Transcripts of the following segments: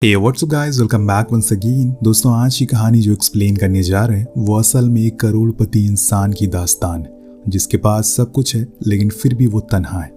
हे what's up guys, welcome back once again. दोस्तों, आज की कहानी जो एक्सप्लेन करने जा रहे हैं वो असल में एक करोड़पति इंसान की दास्तान है जिसके पास सब कुछ है लेकिन फिर भी वो तन्हा है।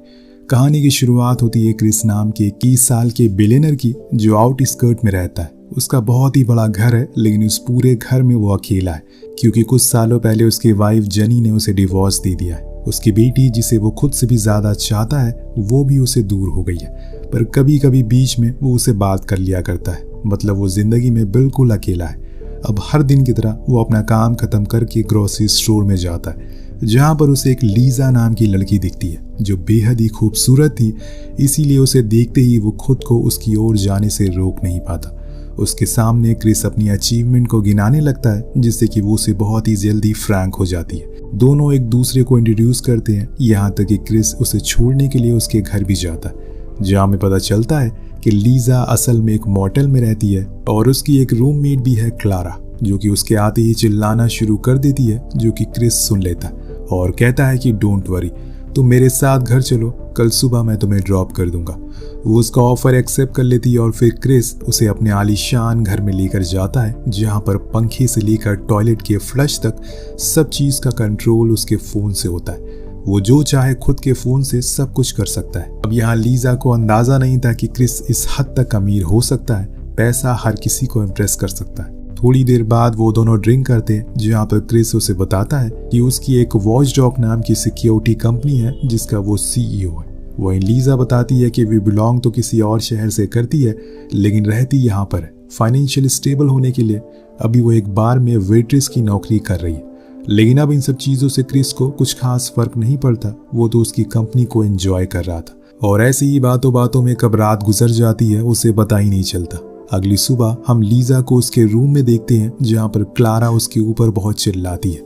कहानी की शुरुआत होती है क्रिस नाम के 21 साल के बिलियनर की जो आउटस्कर्ट में रहता है। उसका बहुत ही बड़ा घर है लेकिन उस पूरे घर में वो अकेला है क्योंकि कुछ सालों पहले उसकी वाइफ जेनी ने उसे डिवोर्स दे दिया है। उसकी बेटी जिसे वो खुद से भी ज्यादा चाहता है वो भी उसे दूर हो गई है, पर कभी कभी बीच में वो उसे बात कर लिया करता है। मतलब वो जिंदगी में बिल्कुल अकेला है। अब हर दिन की तरह वो अपना काम खत्म करके ग्रोसरी स्टोर में जाता है जहाँ पर उसे एक लीजा नाम की लड़की दिखती है जो बेहद ही खूबसूरत थी। इसीलिए उसे देखते ही वो खुद को उसकी ओर जाने से रोक नहीं पाता। उसके सामने क्रिस अपनी अचीवमेंट को गिनाने लगता है जिससे कि वो उसे बहुत ही जल्दी फ्रैंक हो जाती है। दोनों एक दूसरे को इंट्रोड्यूस करते हैं यहाँ तक कि क्रिस उसे छोड़ने के लिए उसके घर भी जाता है जहाँ में पता चलता है कि लीजा असल में एक मोटेल में रहती है और उसकी एक रूममेट भी है क्लारा जो कि उसके आते ही चिल्लाना शुरू कर देती है, जो कि क्रिस सुन लेता है और कहता है कि डोंट वरी, तुम मेरे साथ घर चलो, कल सुबह मैं तुम्हें ड्रॉप कर दूंगा। वो उसका ऑफर एक्सेप्ट कर लेती है और फिर क्रिस उसे अपने आलीशान घर में लेकर जाता है जहाँ पर पंखे से लेकर टॉयलेट के फ्लश तक सब चीज का कंट्रोल उसके फोन से होता है। वो जो चाहे खुद के फोन से सब कुछ कर सकता है। अब यहाँ लीजा को अंदाजा नहीं था कि क्रिस इस हद तक अमीर हो सकता है। पैसा हर किसी को इम्प्रेस कर सकता है। थोड़ी देर बाद वो दोनों ड्रिंक करते हैं जहाँ पर क्रिस उसे बताता है कि उसकी एक वॉचडॉग नाम की सिक्योरिटी कंपनी है जिसका वो सीईओ है। वहीं लीजा बताती है कि वे बिलोंग तो किसी और शहर से करती है लेकिन रहती यहाँ पर है। फाइनेंशियल स्टेबल होने के लिए अभी वो एक बार में वेट्रेस की नौकरी कर रही है। लेकिन अब इन सब चीजों से क्रिस को कुछ खास फर्क नहीं पड़ता। वो तो उसकी कंपनी को एंजॉय कर रहा था और ऐसे ही बातों बातों में कब रात गुजर जाती है उसे पता ही नहीं चलता। अगली सुबह हम लीजा को उसके रूम में देखते हैं जहाँ पर क्लारा उसके ऊपर बहुत चिल्लाती है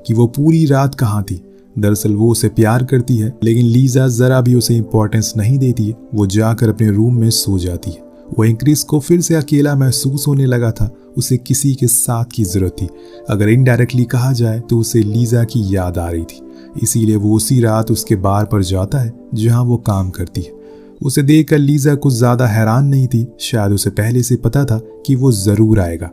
कि वो पूरी रात कहाँ थी। दरअसल वो उसे प्यार करती है लेकिन लीजा जरा भी उसे इंपॉर्टेंस नहीं देती है। वो जाकर अपने रूम में सो जाती है। वहीं क्रिस को फिर से अकेला महसूस होने लगा था। उसे किसी के साथ की जरूरत थी। अगर इनडायरेक्टली कहा जाए तो उसे लीजा की याद आ रही थी। इसीलिए वो उसी रात उसके बार पर जाता है जहां वो काम करती है। उसे देखकर लीजा कुछ ज्यादा हैरान नहीं थी। शायद उसे पहले से पता था कि वो जरूर आएगा।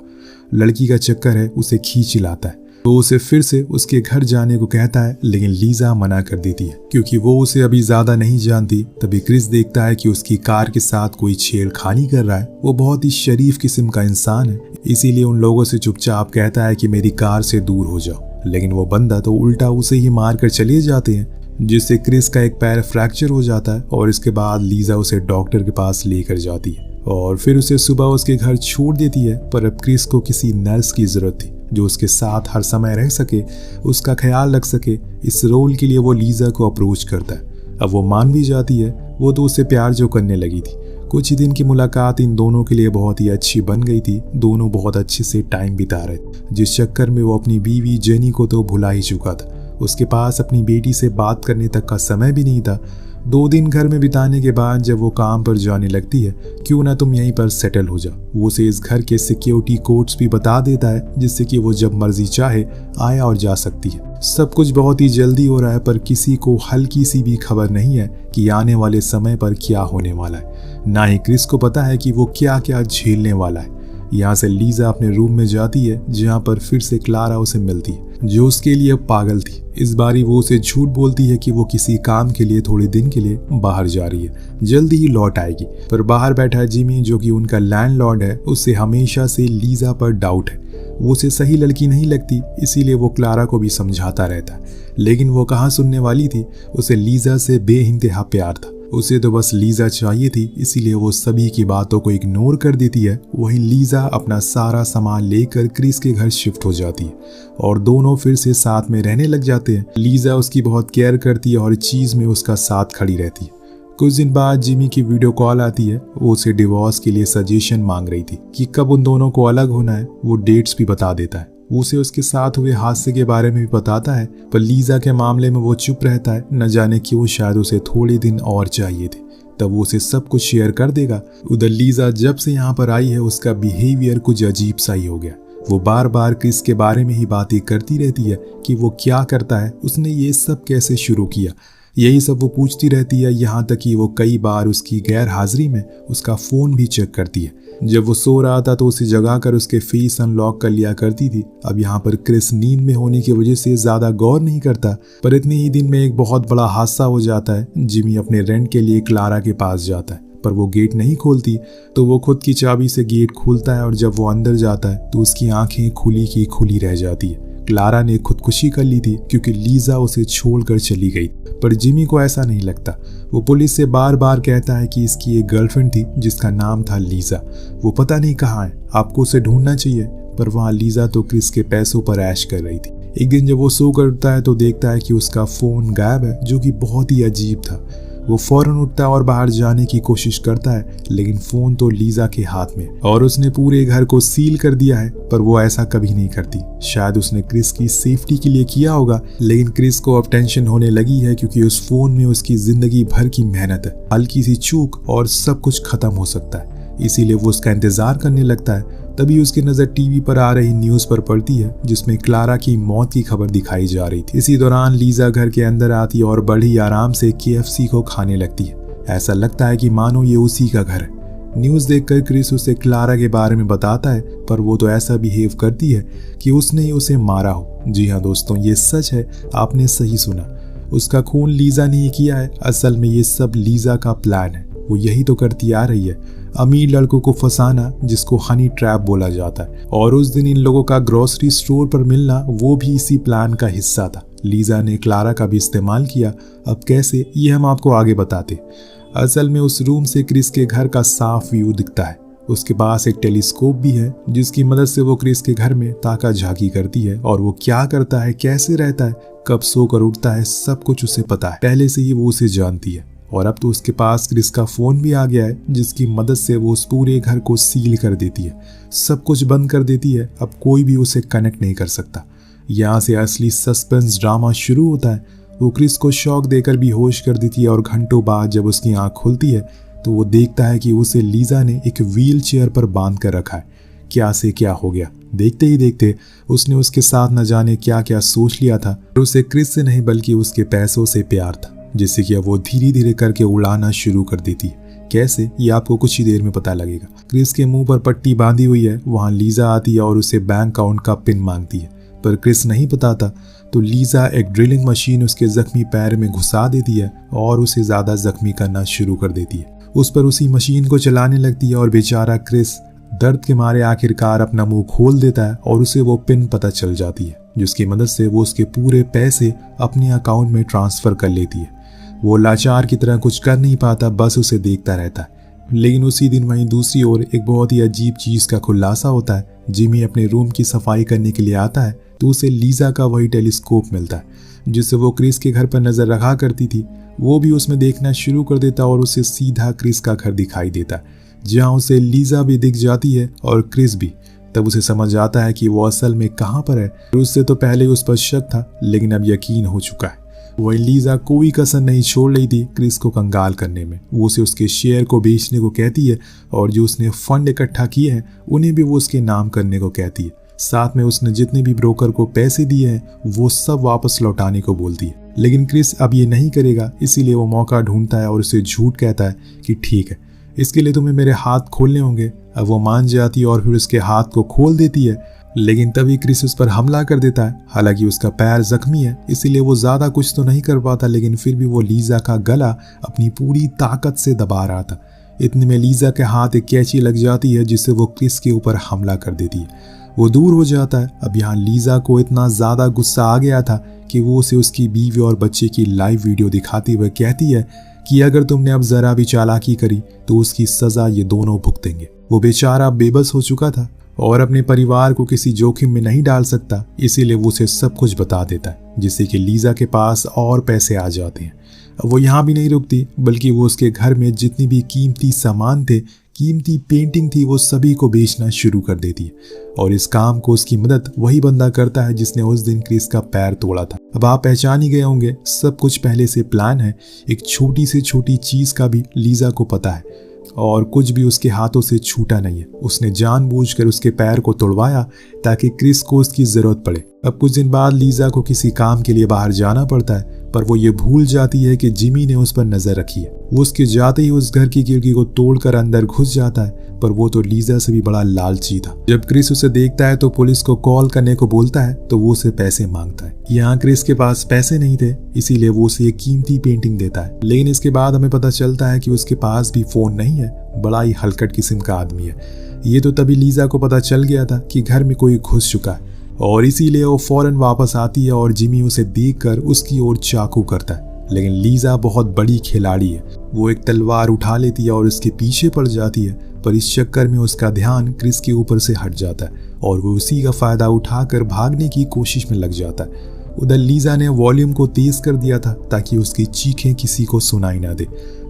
लड़की का चक्कर है उसे खींच लाता है। वो उसे फिर से उसके घर जाने को कहता है लेकिन लीजा मना कर देती है क्योंकि वो उसे अभी ज्यादा नहीं जानती। तभी क्रिस देखता है कि उसकी कार के साथ कोई छेड़खानी कर रहा है। वो बहुत ही शरीफ किस्म का इंसान है, इसीलिए उन लोगों से चुपचाप कहता है कि मेरी कार से दूर हो जाओ। लेकिन वो बंदा तो उल्टा उसे ही मार कर चले जाते हैं जिससे क्रिस का एक पैर फ्रैक्चर हो जाता है और इसके बाद लीजा उसे डॉक्टर के पास लेकर जाती है और फिर उसे सुबह उसके घर छोड़ देती है। पर अब क्रिस को किसी नर्स की जरूरत थी जो उसके साथ हर समय रह सके, उसका ख्याल रख सके। इस रोल के लिए वो लीजा को अप्रोच करता है। अब वो मान भी जाती है। वो तो उससे प्यार जो करने लगी थी। कुछ ही दिन की मुलाकात इन दोनों के लिए बहुत ही अच्छी बन गई थी। दोनों बहुत अच्छे से टाइम बिता रहे थे जिस चक्कर में वो अपनी बीवी जेनी को तो भुला ही चुका था। उसके पास अपनी बेटी से बात करने तक का समय भी नहीं था। 2 दिन घर में बिताने के बाद जब वो काम पर जाने लगती है, क्यों ना तुम यहीं पर सेटल हो जाओ। वो उसे इस घर के सिक्योरिटी कोड्स भी बता देता है जिससे कि वो जब मर्जी चाहे आया और जा सकती है। सब कुछ बहुत ही जल्दी हो रहा है पर किसी को हल्की सी भी खबर नहीं है कि आने वाले समय पर क्या होने वाला है। ना ही क्रिस को पता है कि वो क्या क्या झेलने वाला है। यहाँ से लीजा अपने रूम में जाती है जहाँ पर फिर से क्लारा उसे मिलती है जो उसके लिए अब पागल थी। इस बारी वो उसे झूठ बोलती है कि वो किसी काम के लिए थोड़े दिन के लिए बाहर जा रही है, जल्दी ही लौट आएगी। पर बाहर बैठा जिमी जो कि उनका लैंडलॉर्ड है, उससे हमेशा से लीजा पर डाउट है। वो उसे सही लड़की नहीं लगती, इसीलिए वो क्लारा को भी समझाता रहता है लेकिन वो कहाँ सुनने वाली थी। उसे लीजा से बेइंतहा प्यार था। उसे तो बस लीजा चाहिए थी, इसीलिए वो सभी की बातों को इग्नोर कर देती है। वहीं लीजा अपना सारा सामान लेकर क्रिस के घर शिफ्ट हो जाती है और दोनों फिर से साथ में रहने लग जाते हैं। लीजा उसकी बहुत केयर करती है और चीज में उसका साथ खड़ी रहती है। कुछ दिन बाद जिमी की वीडियो कॉल आती है। वो उसे डिवोर्स के लिए सजेशन मांग रही थी कि कब उन दोनों को अलग होना है। वो डेट्स भी बता देता है। वो उसे उसके साथ हुए हादसे के बारे में भी बताता है पर लीजा के मामले में वो चुप रहता है। न जाने क्यों, शायद उसे थोड़े दिन और चाहिए थे, तब वो उसे सब कुछ शेयर कर देगा। उधर लीजा जब से यहाँ पर आई है उसका बिहेवियर कुछ अजीब सा ही हो गया। वो बार बार क्रिस के बारे में ही बातें करती रहती है कि वो क्या करता है, उसने ये सब कैसे शुरू किया। यही सब वो पूछती रहती है, यहाँ तक कि वो कई बार उसकी गैर हाजिरी में उसका फ़ोन भी चेक करती है। जब वो सो रहा था तो उसे जगाकर उसके फेस अनलॉक कर लिया करती थी। अब यहाँ पर क्रिस नींद में होने की वजह से ज़्यादा गौर नहीं करता, पर इतने ही दिन में एक बहुत बड़ा हादसा हो जाता है। जिमी अपने रेंट के लिए क्लारा के पास जाता है, पर वो गेट नहीं खोलती, तो वो खुद की चाबी से गेट खोलता है और जब वो अंदर जाता है तो उसकी आंखें खुली की खुली रह जाती है। क्लारा ने खुदकुशी कर ली थी क्योंकि लीजा उसे छोड़कर चली गई, पर जिमी को ऐसा नहीं लगता। वो पुलिस से बार बार कहता है कि इसकी एक गर्लफ्रेंड थी जिसका नाम था लीजा, वो पता नहीं कहाँ है, आपको उसे ढूंढना चाहिए। पर वहाँ लीजा तो क्रिस के पैसों पर ऐश कर रही थी। एक दिन जब वो सो कर उठता है तो देखता है कि उसका फ़ोन गायब है, जो कि बहुत ही अजीब था। वो फौरन उठता है और बाहर जाने की कोशिश करता है, लेकिन फ़ोन तो लीजा के हाथ में और उसने पूरे घर को सील कर दिया है। पर वो ऐसा कभी नहीं करती। शायद उसने क्रिस की सेफ्टी के लिए किया होगा, लेकिन क्रिस को अब टेंशन होने लगी है क्योंकि उस फ़ोन में उसकी ज़िंदगी भर की मेहनत है। हल्की सी चूक और सब कुछ खत्म हो सकता है, इसीलिए वो उसका इंतज़ार करने लगता है। तभी उसकी नज़र टीवी पर आ रही न्यूज़ पर पड़ती है जिसमें क्लारा की मौत की खबर दिखाई जा रही थी। इसी दौरान लीजा घर के अंदर आती है और बड़ी आराम से KFC को खाने लगती है। ऐसा लगता है कि मानो ये उसी का घर है। न्यूज़ देखकर क्रिस उसे क्लारा के बारे में बताता है, पर वो तो ऐसा बिहेव करती है कि उसने ही उसे मारा हो। जी हाँ दोस्तों, ये सच है, आपने सही सुना। उसका खून लीजा ने ही किया है। असल में ये सब लीजा का प्लान है। वो यही तो करती आ रही है, अमीर लड़कों को फंसाना, जिसको हनी ट्रैप बोला जाता है। और उस दिन इन लोगों का ग्रोसरी स्टोर पर मिलना वो भी इसी प्लान का हिस्सा था। लीजा ने क्लारा का भी इस्तेमाल किया। अब कैसे, ये हम आपको आगे बताते। असल में उस रूम से क्रिस के घर का साफ व्यू दिखता है। उसके पास एक टेलीस्कोप भी है जिसकी मदद से वो क्रिस के घर में ताका झाकी करती है, और वो क्या करता है, कैसे रहता है, कब सोकर उठता है, सब कुछ उसे पता है। पहले से ही वो उसे जानती है। और अब तो उसके पास क्रिस का फ़ोन भी आ गया है जिसकी मदद से वो उस पूरे घर को सील कर देती है, सब कुछ बंद कर देती है। अब कोई भी उसे कनेक्ट नहीं कर सकता। यहाँ से असली सस्पेंस ड्रामा शुरू होता है। वो क्रिस को शॉक देकर बेहोश कर देती है और घंटों बाद जब उसकी आंख खुलती है तो वो देखता है कि उसे लीजा ने एक व्हील चेयर पर बांध कर रखा है। क्या से क्या हो गया। देखते ही देखते उसने उसके साथ न जाने क्या क्या सोच लिया था। उसे क्रिस से नहीं बल्कि उसके पैसों से प्यार था, जिससे कि वो धीरे धीरे करके उड़ाना शुरू कर देती है। कैसे, ये आपको कुछ ही देर में पता लगेगा। क्रिस के मुंह पर पट्टी बांधी हुई है। वहां लीजा आती है और उसे बैंक अकाउंट का पिन मांगती है, पर क्रिस नहीं बताता। तो लीजा एक ड्रिलिंग मशीन उसके जख्मी पैर में घुसा देती है और उसे ज्यादा जख्मी करना शुरू कर देती है। उस पर उसी मशीन को चलाने लगती है और बेचारा क्रिस दर्द के मारे आखिरकार अपना मुंह खोल देता है और उसे वो पिन पता चल जाती है, जिसकी मदद से वो उसके पूरे पैसे अपने अकाउंट में ट्रांसफर कर लेती है। वो लाचार की तरह कुछ कर नहीं पाता, बस उसे देखता रहता है। लेकिन उसी दिन वहीं दूसरी ओर एक बहुत ही अजीब चीज का खुलासा होता है। जिमी अपने रूम की सफाई करने के लिए आता है तो उसे लीजा का वही टेलीस्कोप मिलता है जिससे वो क्रिस के घर पर नजर रखा करती थी। वो भी उसमें देखना शुरू कर देता और उसे सीधा क्रिस का घर दिखाई देता, जहाँ उसे लीजा भी दिख जाती है और क्रिस भी। तब उसे समझ आता है कि वो असल में कहाँ पर है। उससे तो पहले उस पर शक था, लेकिन अब यकीन हो चुका है। वही लीजा कोई कसर नहीं छोड़ रही थी क्रिस को कंगाल करने में। वो उसे उसके शेयर को बेचने को कहती है और जो उसने फंड इकट्ठा किए हैं उन्हें भी वो उसके नाम करने को कहती है। साथ में उसने जितने भी ब्रोकर को पैसे दिए हैं वो सब वापस लौटाने को बोलती है। लेकिन क्रिस अब ये नहीं करेगा, इसीलिए वो मौका ढूंढता है और उसे झूठ कहता है कि ठीक है, इसके लिए तुम्हें मेरे हाथ खोलने होंगे। अब वो मान जाती है और फिर उसके हाथ को खोल देती है, लेकिन तभी क्रिस उस पर हमला कर देता है। हालांकि उसका पैर जख्मी है, इसीलिए वो ज्यादा कुछ तो नहीं कर पाता, लेकिन फिर भी वो लीजा का गला अपनी पूरी ताकत से दबा रहा था। इतने में लीजा के हाथ एक कैंची लग जाती है जिससे वो क्रिस के ऊपर हमला कर देती है। वो दूर हो जाता है। अब यहाँ लीजा को इतना ज्यादा गुस्सा आ गया था कि वो उसे उसकी बीवी और बच्चे की लाइव वीडियो दिखाती हुए कहती है कि अगर तुमने अब जरा भी चालाकी करी तो उसकी सजा ये दोनों भुगतेंगे। वो बेचारा बेबस हो चुका था और अपने परिवार को किसी जोखिम में नहीं डाल सकता, इसीलिए वो उसे सब कुछ बता देता है, जिससे कि लीजा के पास और पैसे आ जाते हैं। अब वो यहाँ भी नहीं रुकती, बल्कि वो उसके घर में जितनी भी कीमती सामान थे, कीमती पेंटिंग थी, वो सभी को बेचना शुरू कर देती है। और इस काम को उसकी मदद वही बंदा करता है जिसने उस दिन क्रिस का पैर तोड़ा था। अब आप पहचान ही गए होंगे, सब कुछ पहले से प्लान है। एक छोटी से छोटी चीज का भी लीजा को पता है और कुछ भी उसके हाथों से छूटा नहीं है। उसने जानबूझकर उसके पैर को तोड़वाया ताकि क्रिस को उसकी जरूरत पड़े। अब कुछ दिन बाद लीजा को किसी काम के लिए बाहर जाना पड़ता है, पर वो ये भूल जाती है कि जिमी ने उस पर नजर रखी है। वो उसके जाते ही उस घर की खिड़की को तोड़कर अंदर घुस जाता है, पर वो तो लीजा से भी बड़ा लालची था। जब क्रिस उसे देखता है तो पुलिस को कॉल करने को बोलता है, तो वो उसे पैसे मांगता है। यहाँ क्रिस के पास पैसे नहीं थे, इसीलिए वो उसे एक कीमती पेंटिंग देता है। लेकिन इसके बाद हमें पता चलता है कि उसके पास भी फोन नहीं है, बड़ा ही हलकट किस्म का आदमी है। ये तो तभी लीजा को पता चल गया था कि घर में कोई घुस चुका है, और इसीलिए वो फौरन वापस आती है और जिमी उसे देखकर उसकी ओर चाकू करता है। लेकिन लीजा बहुत बड़ी खिलाड़ी है, वो एक तलवार उठा लेती है और उसके पीछे पड़ जाती है, पर इस चक्कर में उसका ध्यान क्रिस के ऊपर से हट जाता है और वो उसी का फायदा उठाकर भागने की कोशिश में लग जाता है। उधर लीजा ने वॉल्यूम को तेज कर दिया था ताकि उसकी चीखें किसी को सुनाई ना दे।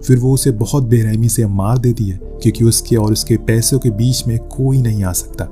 फिर वो उसे बहुत बेरहमी से मार देती है, क्योंकि उसके और उसके पैसों के बीच में कोई नहीं आ सकता,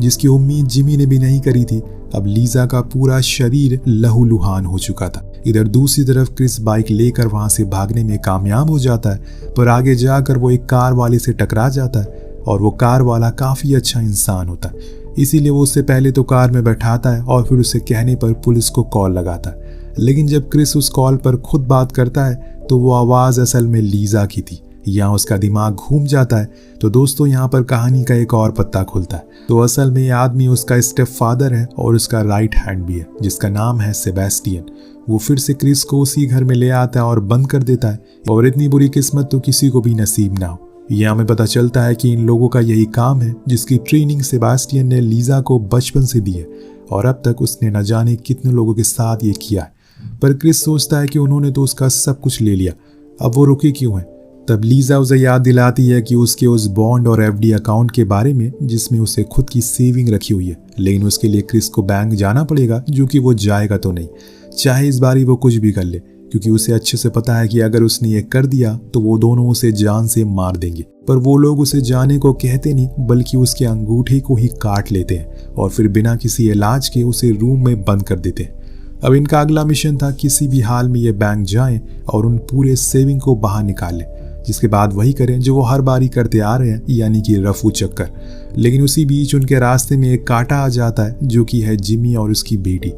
जिसकी उम्मीद जिमी ने भी नहीं करी थी। अब लीजा का पूरा शरीर लहूलुहान हो चुका था। इधर दूसरी तरफ क्रिस बाइक लेकर वहां से भागने में कामयाब हो जाता है, पर आगे जाकर वो एक कार वाले से टकरा जाता है, और वो कार वाला काफी अच्छा इंसान होता है। इसीलिए वो उससे पहले तो कार में बैठाता है और फिर उसे कहने पर पुलिस को कॉल लगाता है। लेकिन जब क्रिस उस कॉल पर खुद बात करता है तो वो आवाज़ असल में लीजा की थी। यहाँ उसका दिमाग घूम जाता है। तो दोस्तों, यहाँ पर कहानी का एक और पत्ता खुलता है। तो असल में ये आदमी उसका स्टेप फादर है और उसका राइट हैंड भी है, जिसका नाम है सेबेस्टियन। वो फिर से क्रिस को उसी घर में ले आता है और बंद कर देता है, और इतनी बुरी किस्मत तो किसी को भी नसीब ना हो। यह हमें पता चलता है कि इन लोगों का यही काम है, जिसकी ट्रेनिंग सेबेस्टियन ने लीजा को बचपन से दी है, और अब तक उसने न जाने कितने लोगों के साथ ये किया है। पर क्रिस सोचता है कि उन्होंने तो उसका सब कुछ ले लिया, अब वो रुके क्यों हैं। तब लीजा उसे याद दिलाती है कि उसके उस बॉन्ड और एफडी अकाउंट के बारे में, जिसमें उसे खुद की सेविंग रखी हुई है। लेकिन उसके लिए क्रिस को बैंक जाना पड़ेगा, जो कि वो जाएगा तो नहीं, चाहे इस बारी वो कुछ भी कर ले, क्योंकि उसे अच्छे से पता है कि अगर उसने ये कर दिया तो वो दोनों उसे जान से मार देंगे। पर वो लोग उसे जाने को कहते नहीं, बल्कि उसके अंगूठे को ही काट लेते हैं और फिर बिना किसी इलाज के उसे रूम में बंद कर देते हैं। अब इनका अगला मिशन था किसी भी हाल में ये बैंक जाएं और उन पूरे सेविंग को बाहर निकालें, जिसके बाद वही करें जो वो हर बारी करते आ रहे हैं, यानी कि रफू चक्कर। लेकिन उसी बीच उनके रास्ते में एक कांटा आ जाता है, जो कि है जिमी और उसकी बेटी,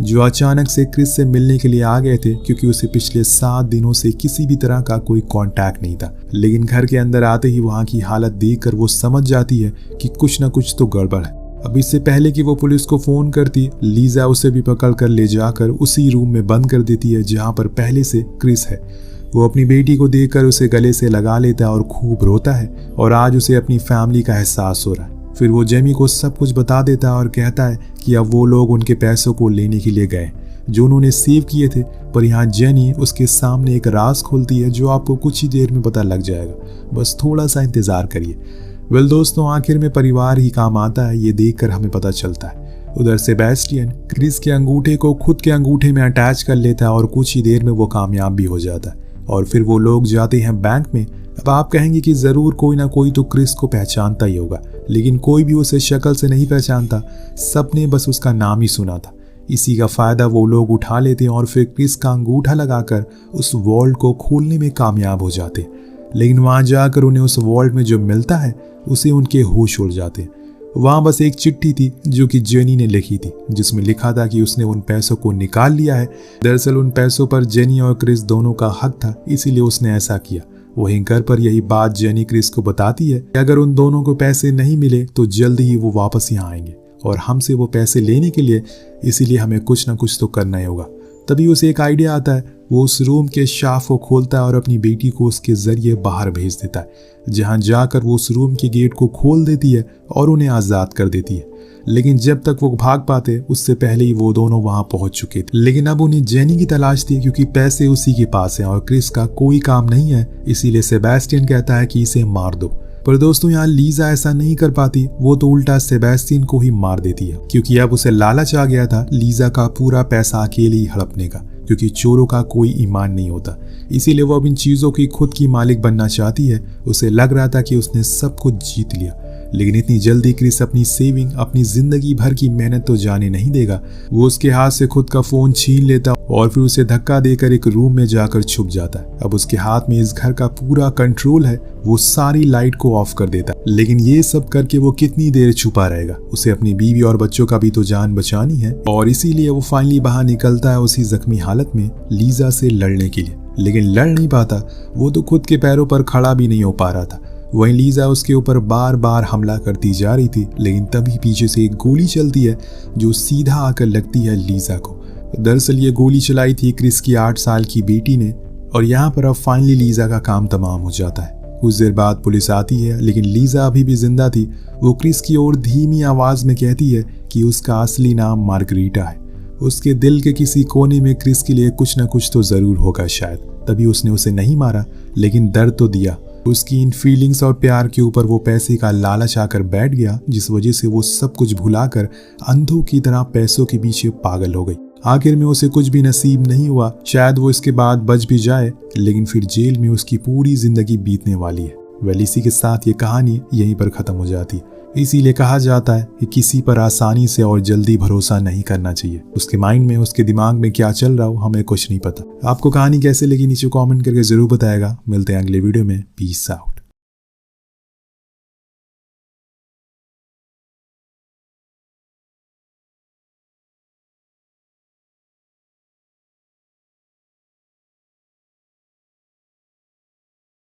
जो अचानक से क्रिस से मिलने के लिए आ गए थे, क्योंकि उसे पिछले 7 दिनों से किसी भी तरह का कोई कांटेक्ट नहीं था। लेकिन घर के अंदर आते ही वहां की हालत देखकर वो समझ जाती है कि कुछ ना कुछ तो गड़बड़ है। अब इससे पहले कि वो पुलिस को फोन करती, लीजा उसे भी पकड़ कर ले जाकर उसी रूम में बंद कर देती है जहां पर पहले से क्रिस है। वो अपनी बेटी को देखकर उसे गले से लगा लेता है और खूब रोता है, और आज उसे अपनी फैमिली का एहसास हो रहा है। फिर वो जेमी को सब कुछ बता देता है और कहता है कि अब वो लोग उनके पैसों को लेने के लिए गए जो उन्होंने सेव किए थे। पर यहाँ जेनी उसके सामने एक राज खोलती है, जो आपको कुछ ही देर में पता लग जाएगा, बस थोड़ा सा इंतजार करिए। वेल दोस्तों, आखिर में परिवार ही काम आता है, ये देखकर हमें पता चलता है। उधर सेबेस्टियन क्रिस के अंगूठे को खुद के अंगूठे में अटैच कर लेता है और कुछ ही देर में वो कामयाब भी हो जाता है, और फिर वो लोग जाते हैं बैंक में। अब आप कहेंगे कि जरूर कोई ना कोई तो क्रिस को पहचानता ही होगा, लेकिन कोई भी उसे शक्ल से नहीं पहचानता, सबने बस उसका नाम ही सुना था। इसी का फायदा वो लोग उठा लेते हैं और फिर क्रिस का अंगूठा लगाकर उस वॉल्ट को खोलने में कामयाब हो जाते। लेकिन वहां जाकर उन्हें उस वॉल्ट में जो मिलता है उसे उनके होश उड़ जाते। वहां बस एक चिट्ठी थी जो कि जेनी ने लिखी थी, जिसमें लिखा था कि उसने उन पैसों को निकाल लिया है। दरअसल उन पैसों पर जेनी और क्रिस दोनों का हक था, इसीलिए उसने ऐसा किया। वहीं घर पर यही बात जेनी क्रिस को बताती है कि अगर उन दोनों को पैसे नहीं मिले तो जल्द ही वो वापस यहाँ आएंगे और हमसे वो पैसे लेने के लिए, इसीलिए हमें कुछ ना कुछ तो करना ही होगा। तभी उसे एक आइडिया आता है, वो उस रूम के शाफ को खोलता है और अपनी बेटी को उसके जरिए बाहर भेज देता है, जहां जाकर वो उस रूम के गेट को खोल देती है और उन्हें आज़ाद कर देती है। लेकिन जब तक वो भाग पाते उससे पहले ही वो दोनों वहां पहुंच चुके थे। लेकिन अब उन्हें जेनी की तलाश थी, क्योंकि पैसे उसी के पास हैं और क्रिस का कोई काम नहीं है, इसीलिए सेबेस्टियन कहता है कि इसे मार दो। पर दोस्तों, यहाँ लीजा ऐसा नहीं कर पाती, वो तो उल्टा सेबेस्टियन को ही मार देती है, क्योंकि अब उसे लालच आ गया था लीजा का पूरा पैसा अकेले ही हड़पने का, क्योंकि चोरों का कोई ईमान नहीं होता। इसीलिए वो अब इन चीजों की खुद की मालिक बनना चाहती है। उसे लग रहा था कि उसने सब कुछ जीत लिया, लेकिन इतनी जल्दी क्रिस अपनी सेविंग, अपनी जिंदगी भर की मेहनत तो जाने नहीं देगा। वो उसके हाथ से खुद का फोन छीन लेता और फिर उसे धक्का देकर एक रूम में जाकर छुप जाता है। अब उसके हाथ में इस घर का पूरा कंट्रोल है, वो सारी लाइट को ऑफ कर देता है। लेकिन ये सब करके वो कितनी देर छुपा रहेगा, उसे अपनी बीवी और बच्चों का भी तो जान बचानी है। और इसीलिए वो फाइनली बाहर निकलता है उसी जख्मी हालत में लीजा से लड़ने के लिए। लेकिन लड़ नहीं पाता, वो तो खुद के पैरों पर खड़ा भी नहीं हो पा रहा था। वहीं लीजा उसके ऊपर बार बार हमला करती जा रही थी। लेकिन तभी पीछे से एक गोली चलती है जो सीधा आकर लगती है लीजा को। दरअसल ये गोली चलाई थी क्रिस की 8 साल की बेटी ने। और यहाँ पर अब फाइनली लीजा का काम तमाम हो जाता है। कुछ देर बाद पुलिस आती है, लेकिन लीजा अभी भी जिंदा थी। वो क्रिस की ओर धीमी आवाज में कहती है कि उसका असली नाम मार्गरीटा है। उसके दिल के किसी कोने में क्रिस के लिए कुछ न कुछ तो जरूर होगा शायद, तभी उसने उसे नहीं मारा, लेकिन दर्द तो दिया। उसकी इन फीलिंग्स और प्यार के ऊपर वो पैसे का लालच आकर बैठ गया, जिस वजह से वो सब कुछ भुलाकर अंधों की तरह पैसों के पीछे पागल हो गई। आखिर में उसे कुछ भी नसीब नहीं हुआ। शायद वो इसके बाद बच भी जाए, लेकिन फिर जेल में उसकी पूरी जिंदगी बीतने वाली है। वेल, इसी के साथ ये कहानी यहीं पर खत्म हो जाती है। इसीलिए कहा जाता है कि किसी पर आसानी से और जल्दी भरोसा नहीं करना चाहिए। उसके माइंड में, उसके दिमाग में क्या चल रहा हो हमें कुछ नहीं पता। आपको कहानी कैसे लगी नीचे कमेंट करके जरूर बताएगा। मिलते हैं अगले वीडियो में। Peace out.